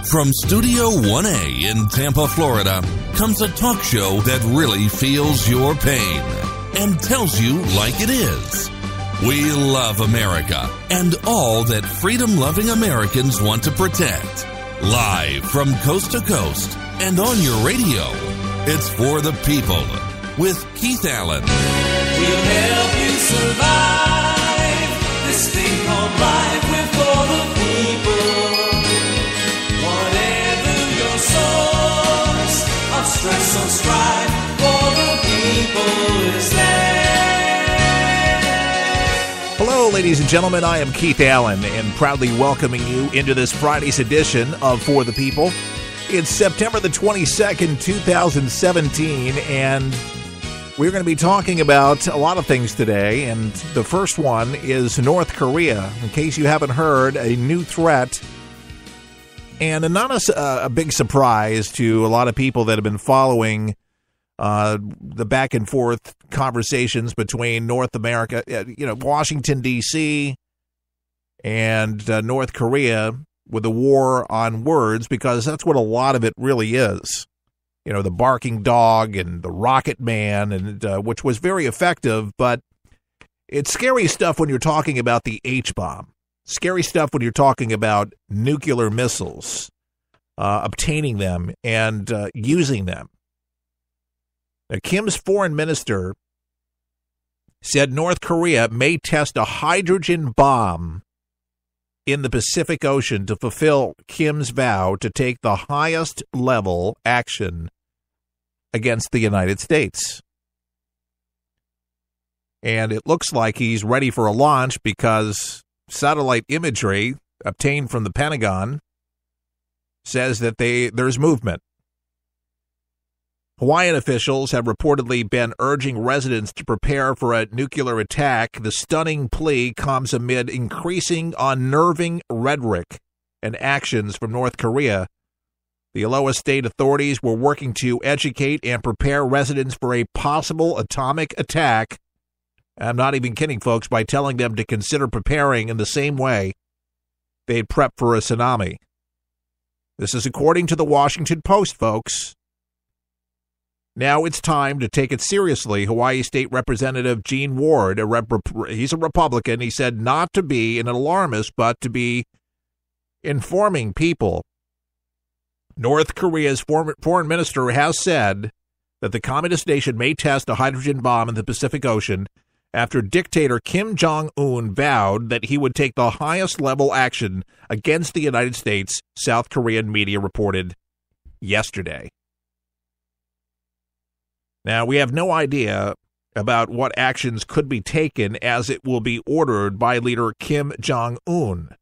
From Studio 1A in Tampa, Florida, comes a talk show that really feels your pain and tells you like it is. We love America and all that freedom-loving Americans want to protect. Live from coast to coast and on your radio, it's For the People with Keith Allen. We'll help you survive this thing called life. We're for the people. Whatever your source of stress or strife, for the people is there. Hello, ladies and gentlemen. I am Keith Allen and proudly welcoming you into this Friday's edition of For the People. It's September the 22nd, 2017, and we're going to be talking about a lot of things today, and the first one is North Korea. In case you haven't heard, a new threat, and not a big surprise to a lot of people that have been following the back and forth conversations between North America, Washington, D.C., and North Korea with the war on words, because that's what a lot of it really is. The barking dog and the rocket man, and which was very effective, but it's scary stuff when you're talking about the H-bomb. Scary stuff when you're talking about nuclear missiles, obtaining them and using them. Now, Kim's foreign minister said North Korea may test a hydrogen bomb in the Pacific Ocean to fulfill Kim's vow to take the highest level action against the United States. And it looks like he's ready for a launch because satellite imagery obtained from the Pentagon says that there's movement. Hawaiian officials have reportedly been urging residents to prepare for a nuclear attack. The stunning plea comes amid increasing unnerving rhetoric and actions from North Korea. The Aloha state authorities were working to educate and prepare residents for a possible atomic attack. I'm not even kidding, folks, by telling them to consider preparing in the same way they'd prep for a tsunami. This is according to the Washington Post, folks. Now it's time to take it seriously. Hawaii State Representative Gene Ward, he's a Republican. He said not to be an alarmist, but to be informing people. North Korea's foreign minister has said that the communist nation may test a hydrogen bomb in the Pacific Ocean after dictator Kim Jong-un vowed that he would take the highest level action against the United States, South Korean media reported yesterday. Now, we have no idea about what actions could be taken, as it will be ordered by leader Kim Jong-un.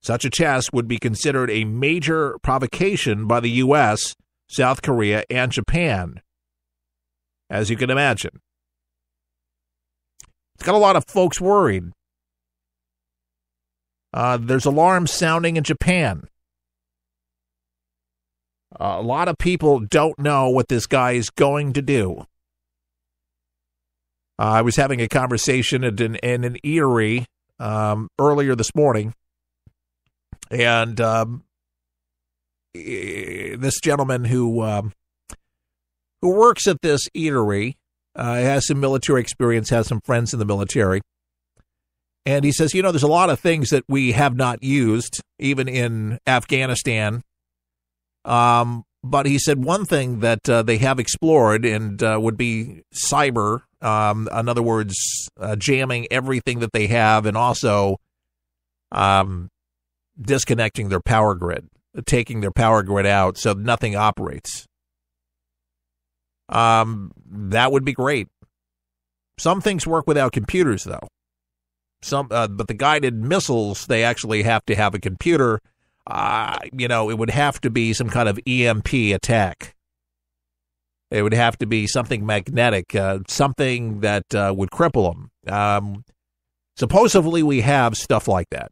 Such a test would be considered a major provocation by the U.S., South Korea, and Japan, as you can imagine. It's got a lot of folks worried. There's alarms sounding in Japan. A lot of people don't know what this guy is going to do. I was having a conversation in an eatery earlier this morning, and this gentleman who works at this eatery has some military experience, has some friends in the military, and he says, there's a lot of things that we have not used, even in Afghanistan. But he said one thing that they have explored and would be cyber, in other words, jamming everything that they have, and also disconnecting their power grid, taking their power grid out so nothing operates. That would be great. Some things work without computers, though. But the guided missiles, they actually have to have a computer. It would have to be some kind of EMP attack. It would have to be something magnetic, something that would cripple them. Supposedly, we have stuff like that.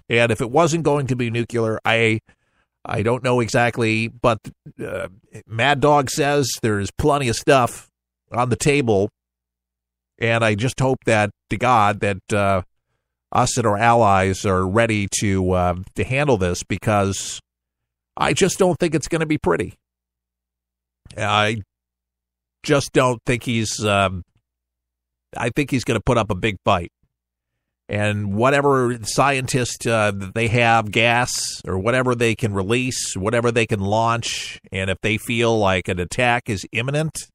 And if it wasn't going to be nuclear, I don't know exactly, but Mad Dog says there's plenty of stuff on the table, and I just hope that, to God, that us and our allies are ready to handle this, because I just don't think it's going to be pretty. I just don't think he's I think he's going to put up a big fight. And whatever scientists they have, gas or whatever they can release, whatever they can launch, and if they feel like an attack is imminent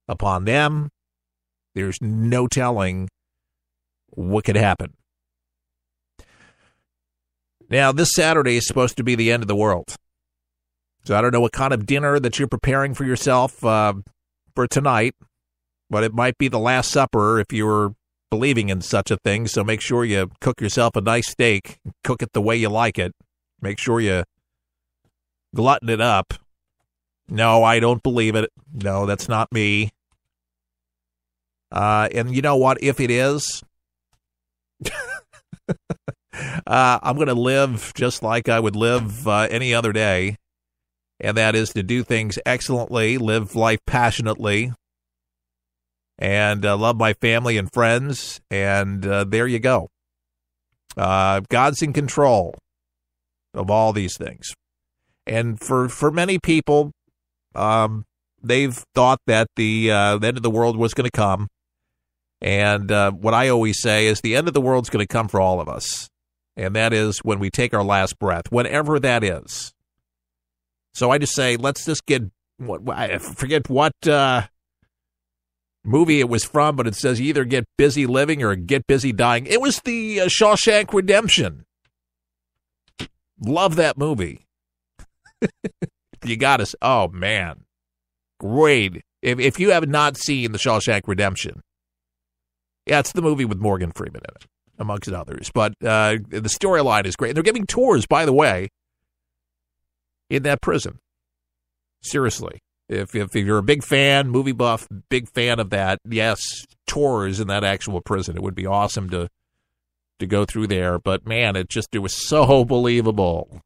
upon them, there's no telling what could happen. Now, this Saturday is supposed to be the end of the world. So I don't know what kind of dinner that you're preparing for yourself for tonight, but it might be the Last Supper if you're believing in such a thing. So make sure you cook yourself a nice steak, cook it the way you like it. Make sure you glutton it up. No, I don't believe it. No, that's not me. And you know what? If it is, I'm going to live just like I would live any other day, and that is to do things excellently, live life passionately, and love my family and friends, and there you go. God's in control of all these things. And for many people, they've thought that the end of the world was going to come. And what I always say is the end of the world's going to come for all of us. And that is when we take our last breath, whatever that is. So I just say, let's just I forget what movie it was from, but it says you either get busy living or get busy dying. It was the Shawshank Redemption. Love that movie. You got us. Oh, man. Great. If you have not seen the Shawshank Redemption, yeah, it's the movie with Morgan Freeman in it, amongst others. But the storyline is great. And they're giving tours, by the way, in that prison. Seriously. If you're a big fan, movie buff, big fan of that, yes, tours in that actual prison. It would be awesome to go through there. But, man, it was so believable.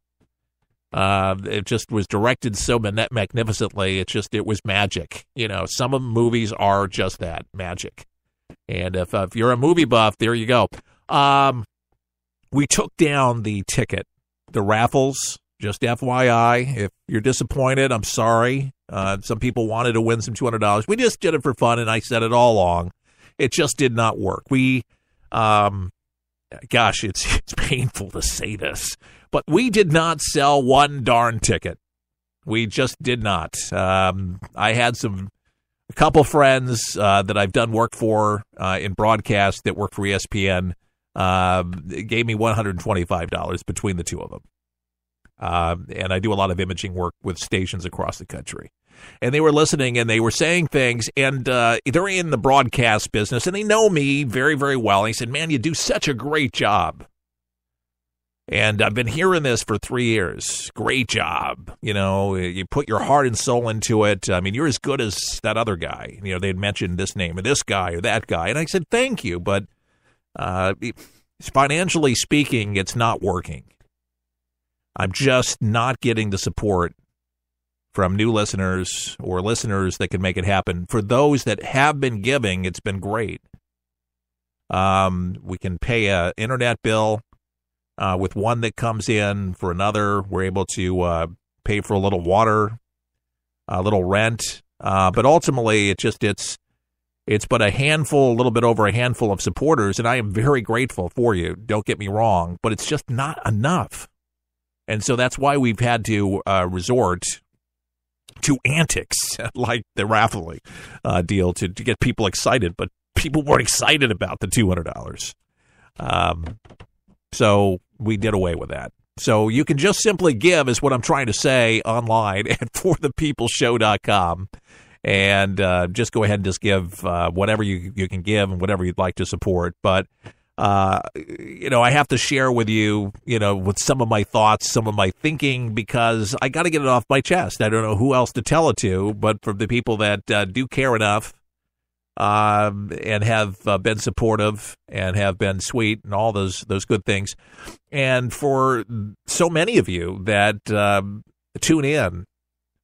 It just was directed so magnificently. It was magic. You know, some of the movies are just that, magic. And if you're a movie buff, there you go. We took down the ticket, the raffles, just FYI. If you're disappointed, I'm sorry. Some people wanted to win some $200. We just did it for fun, and I said it all along. It just did not work. We, gosh, it's painful to say this, but we did not sell one darn ticket. We just did not. I had a couple friends that I've done work for in broadcast that work for ESPN gave me $125 between the two of them. And I do a lot of imaging work with stations across the country. And they were listening, and they were saying things, and they're in the broadcast business, and they know me very, very well. And he said, man, you do such a great job. And I've been hearing this for 3 years. Great job. You know, you put your heart and soul into it. I mean, you're as good as that other guy. You know, they'd mentioned this name or this guy or that guy. And I said, thank you. But financially speaking, it's not working. I'm just not getting the support from new listeners or listeners that can make it happen. For those that have been giving, it's been great. We can pay an internet bill. With one that comes in, for another, we're able to pay for a little water, a little rent. But ultimately, it's but a handful, a little bit over a handful of supporters, and I am very grateful for you. Don't get me wrong, but it's just not enough. And so that's why we've had to resort to antics like the raffle deal to get people excited, but people weren't excited about the $200. So we did away with that. So you can just simply give, is what I'm trying to say, online at forthepeopleshow.com. And just go ahead and just give whatever you can give and whatever you'd like to support. But, I have to share with you, with some of my thoughts, some of my thinking, because I got to get it off my chest. I don't know who else to tell it to, but for the people that do care enough and have been supportive and have been sweet and all those good things. And for so many of you that tune in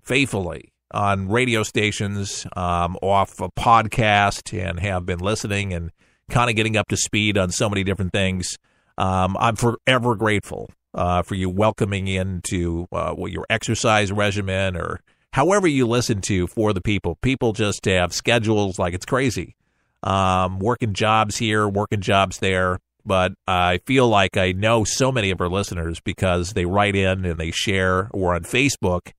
faithfully on radio stations, off a podcast, and have been listening and kind of getting up to speed on so many different things. I'm forever grateful for you welcoming into your exercise regimen or however you listen to For the People. People just have schedules like it's crazy. Working jobs here, working jobs there. But I feel like I know so many of our listeners because they write in and they share, or on Facebook,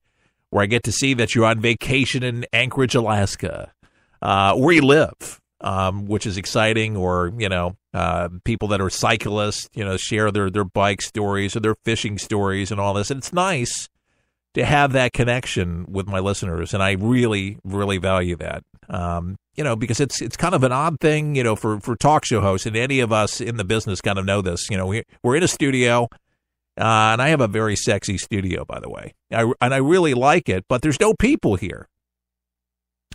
where I get to see that you're on vacation in Anchorage, Alaska, where you live, which is exciting. Or, people that are cyclists, share their bike stories or their fishing stories and all this. And it's nice to have that connection with my listeners, and I really, really value that. Because it's kind of an odd thing, for talk show hosts, and any of us in the business kind of know this. We're in a studio, and I have a very sexy studio, by the way, and I really like it, but there's no people here.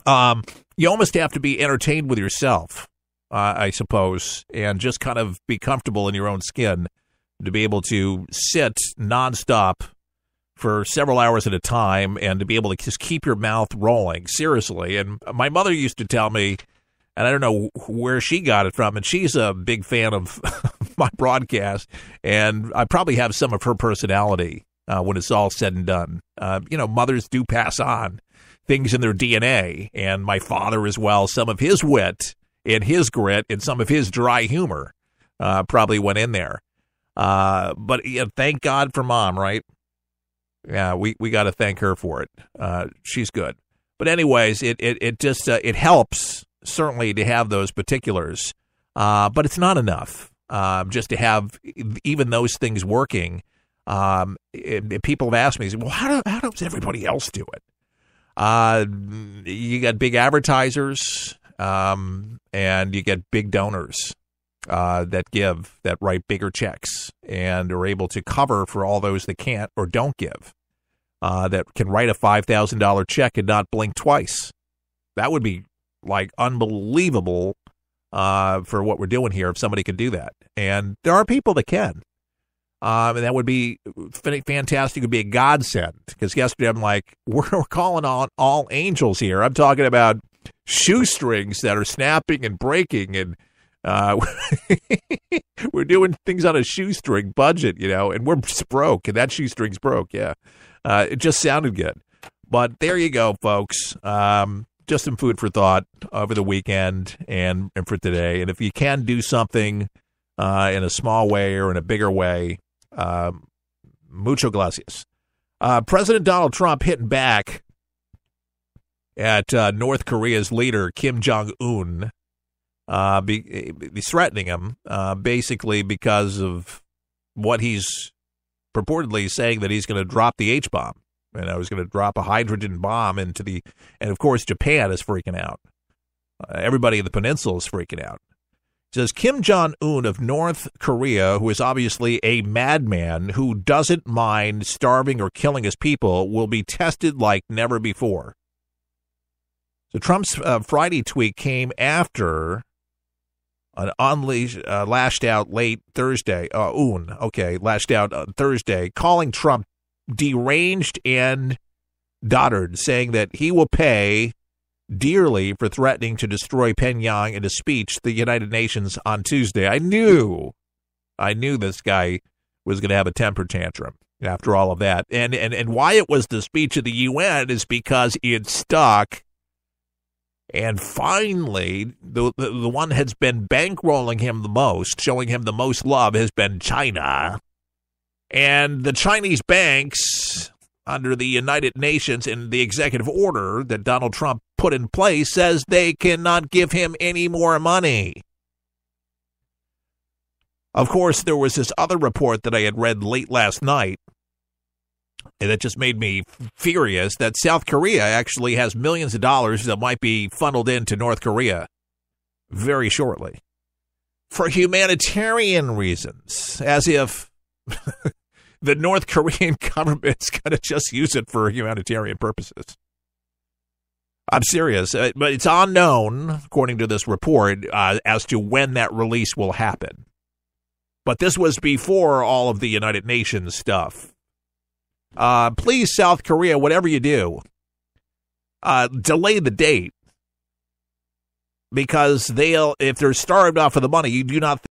You almost have to be entertained with yourself, I suppose, and just kind of be comfortable in your own skin to be able to sit nonstop for several hours at a time and to be able to just keep your mouth rolling, seriously. And my mother used to tell me, and I don't know where she got it from, and she's a big fan of my broadcast, and I probably have some of her personality when it's all said and done. Mothers do pass on things in their DNA, and my father as well, some of his wit and his grit and some of his dry humor probably went in there. But thank God for Mom, right? Yeah, we got to thank her for it. She's good. But anyways, it just it helps certainly to have those particulars, but it's not enough just to have even those things working. People have asked me, well, how does everybody else do it? You got big advertisers, and you get big donors that write bigger checks and are able to cover for all those that can't or don't give, that can write a $5,000 check and not blink twice. That would be like unbelievable for what we're doing here if somebody could do that. And there are people that can. And that would be fantastic. It would be a godsend, because yesterday I'm like, we're calling on all angels here. I'm talking about shoestrings that are snapping and breaking, and we're doing things on a shoestring budget, and we're broke, and that shoestring's broke. Yeah. It just sounded good. But there you go, folks. Just some food for thought over the weekend and for today. And if you can do something in a small way or in a bigger way, mucho gracias. President Donald Trump hitting back at North Korea's leader, Kim Jong-un. He's threatening him basically because of what he's purportedly saying, that he's going to drop the H-bomb. He's going to drop a hydrogen bomb and of course, Japan is freaking out. Everybody in the peninsula is freaking out. It says Kim Jong-un of North Korea, who is obviously a madman who doesn't mind starving or killing his people, will be tested like never before. So Trump's Friday tweet came after an lashed out late Thursday. Lashed out on Thursday, calling Trump deranged and dotard, saying that he will pay dearly for threatening to destroy Pyongyang in a speech to the United Nations on Tuesday. I knew this guy was going to have a temper tantrum after all of that. And why it was the speech of the UN is because it stuck. And finally, the one has been bankrolling him the most, showing him the most love, has been China. And the Chinese banks, under the United Nations and the executive order that Donald Trump put in place, says they cannot give him any more money. Of course, there was this other report that I had read late last night, and that just made me furious, that South Korea actually has millions of dollars that might be funneled into North Korea very shortly for humanitarian reasons, as if the North Korean government's going to just use it for humanitarian purposes. I'm serious, but it's unknown, according to this report, as to when that release will happen. But this was before all of the United Nations stuff. Please, South Korea, whatever you do, delay the date. because if they're starved off of the money, you do not